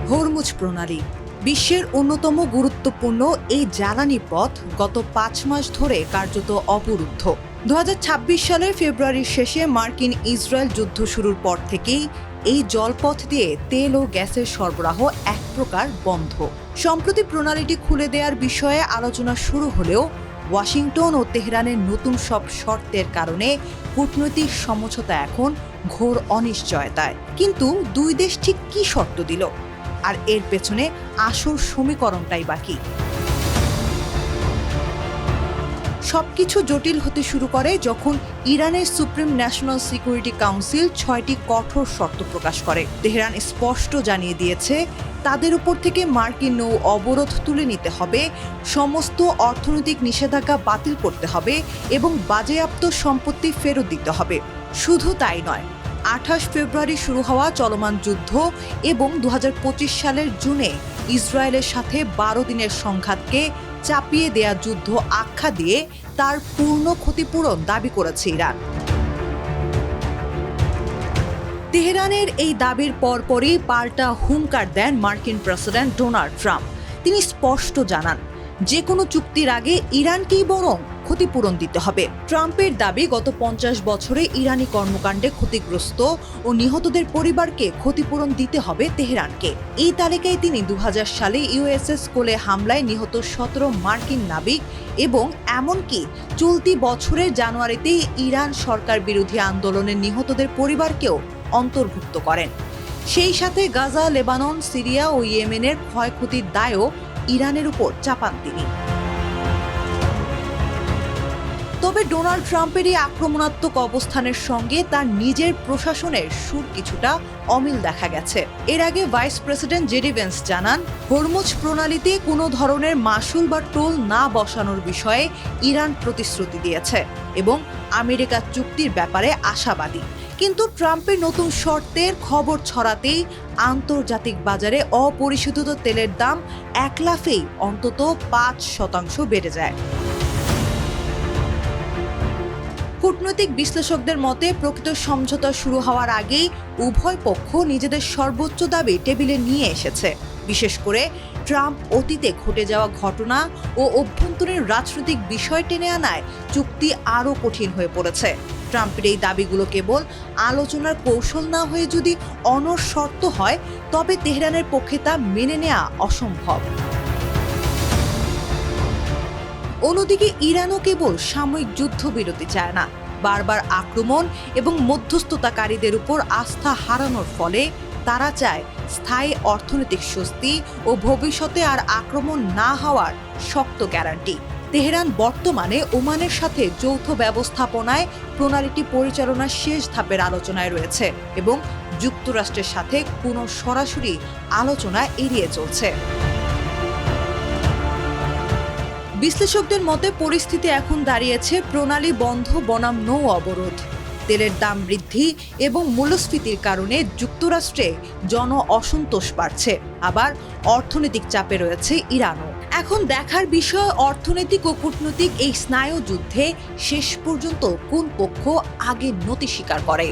Hormuz প্রণালী বিশ্বের অন্যতম গুরুত্বপূর্ণ এই জ্বালানি পথ গত 5 মাস ধরে কার্যত অবরুদ্ধ। 2026 সালের ফেব্রুয়ারির শেষে মার্কিন ইসরায়েল যুদ্ধ শুরুর পর থেকেই এই জলপথ দিয়ে তেল ও গ্যাসের সরবরাহ এক প্রকার বন্ধ। সম্প্রতি প্রণালীটি খুলে দেওয়ার বিষয়ে আলোচনা শুরু হলেও ওয়াশিংটন ও তেহরানের নতুন সব শর্তের কারণে কূটনৈতিক সমঝোতা এখন ঘোর অনিশ্চয়তায়। কিন্তু দুই দেশ ঠিক কী শর্ত দিল, আর এর পেছনে আসল সমীকরণটাই বাকি। সবকিছু জটিল হতে শুরু করে যখন ইরানের সুপ্রিম ন্যাশনাল সিকিউরিটি কাউন্সিল 6টি কঠোর শর্ত প্রকাশ করে। তেহরান স্পষ্ট জানিয়ে দিয়েছে তাদের উপর থেকে মার্কিন নৌ অবরোধ তুলে নিতে হবে, সমস্ত অর্থনৈতিক নিষেধাজ্ঞা বাতিল করতে হবে এবং বাজেয়াপ্ত সম্পত্তি ফেরত দিতে হবে। শুধু তাই নয়, 28 ফেব্রুয়ারি শুরু হওয়া চলমান যুদ্ধ এবং 2025 সালের জুনে ইসরায়েলের সাথে 12 দিনের সংঘাতকে চাপিয়ে দেয়া যুদ্ধ আখ্যা দিয়ে তার পূর্ণ ক্ষতিপূরণ দাবি করেছে ইরান। তেহরানের এই দাবির পরপরই পাল্টা হুঙ্কার দেন মার্কিন প্রেসিডেন্ট ডোনাল্ড ট্রাম্প। তিনি স্পষ্ট জানান, যে কোনো চুক্তির আগে ইরানকেই বরং ক্ষতিপূরণ দিতে হবে। ট্রাম্পের দাবি, গত 50 বছরে ইরানি কর্মকাণ্ডে ক্ষতিগ্রস্ত ও নিহতদের পরিবারকে ক্ষতিপূরণ দিতে হবে তেহরানকে। এই তালিকায় তিনি 2000 সালে ইউএসএস কোলে হামলায় নিহত 17 মার্কিন নাবিক এবং এমনকি চলতি বছরের জানুয়ারিতেই ইরান সরকার বিরোধী আন্দোলনে নিহতদের পরিবারকেও অন্তর্ভুক্ত করেন। সেই সাথে গাজা, লেবানন, সিরিয়া ও ইয়েমেনের ক্ষয়ক্ষতির দায়ও ইরানের উপর চাপান তিনি। তবে ডোনাল্ড ট্রাম্পের এই আক্রমণাত্মক অবস্থানের সঙ্গে তার নিজের প্রশাসনের সুর কিছুটা অমিল দেখা গেছে। এর আগে ভাইস প্রেসিডেন্ট জেডি ভেন্স জানান, হরমুজ প্রণালীতে কোনো ধরনের মাশুল বা টোল না বসানোর বিষয়ে ইরান প্রতিশ্রুতি দিয়েছে এবং আমেরিকা চুক্তির ব্যাপারে আশাবাদী। কিন্তু ট্রাম্পের নতুন শর্তের খবর ছড়াতেই আন্তর্জাতিক বাজারে অপরিশোধিত তেলের দাম এক লাফেই অন্তত 5% বেড়ে যায়। কূটনৈতিক বিশ্লেষকদের মতে, প্রকৃত সমঝোতা শুরু হওয়ার আগেই উভয় পক্ষ নিজেদের সর্বোচ্চ দাবি টেবিলে নিয়ে এসেছে। বিশেষ করে ট্রাম্প অতীতে ঘটে যাওয়া ঘটনা ও অভ্যন্তরীণ রাজনৈতিক বিষয় টেনে আনায় চুক্তি আরও কঠিন হয়ে পড়েছে। ট্রাম্পের এই দাবিগুলো কেবল আলোচনার কৌশল না হয়ে যদি অনড় শর্ত হয়, তবে তেহরানের পক্ষে তা মেনে নেওয়া অসম্ভব। অন্যদিকে ইরানও কেবল সাময়িক যুদ্ধবিরতি চায় না। বারবার আক্রমণ এবং মধ্যস্থতাকারীদের উপর আস্থা হারানোর ফলে তারা চায় স্থায়ী অর্থনৈতিক স্বস্তি ও ভবিষ্যতে আর আক্রমণ না হওয়ার শক্ত গ্যারান্টি। তেহরান বর্তমানে ওমানের সাথে যৌথ ব্যবস্থাপনায় প্রণালীটি পরিচালনার শেষ ধাপের আলোচনায় রয়েছে এবং যুক্তরাষ্ট্রের সাথে কোনো সরাসরি আলোচনা এড়িয়ে চলছে। বিশ্লেষকদের মতে, পরিস্থিতি এখন দাঁড়িয়েছে প্রণালী বন্ধ বনাম নৌ অবরোধ। তেলের দাম বৃদ্ধি এবং মূল্যস্ফীতির কারণে যুক্তরাষ্ট্রে জন অসন্তোষ বাড়ছে, আবার অর্থনৈতিক চাপে রয়েছে ইরানও। এখন দেখার বিষয়, অর্থনৈতিক ও কূটনৈতিক এই স্নায়ু যুদ্ধে শেষ পর্যন্ত কোন পক্ষ আগে নতি স্বীকার করে।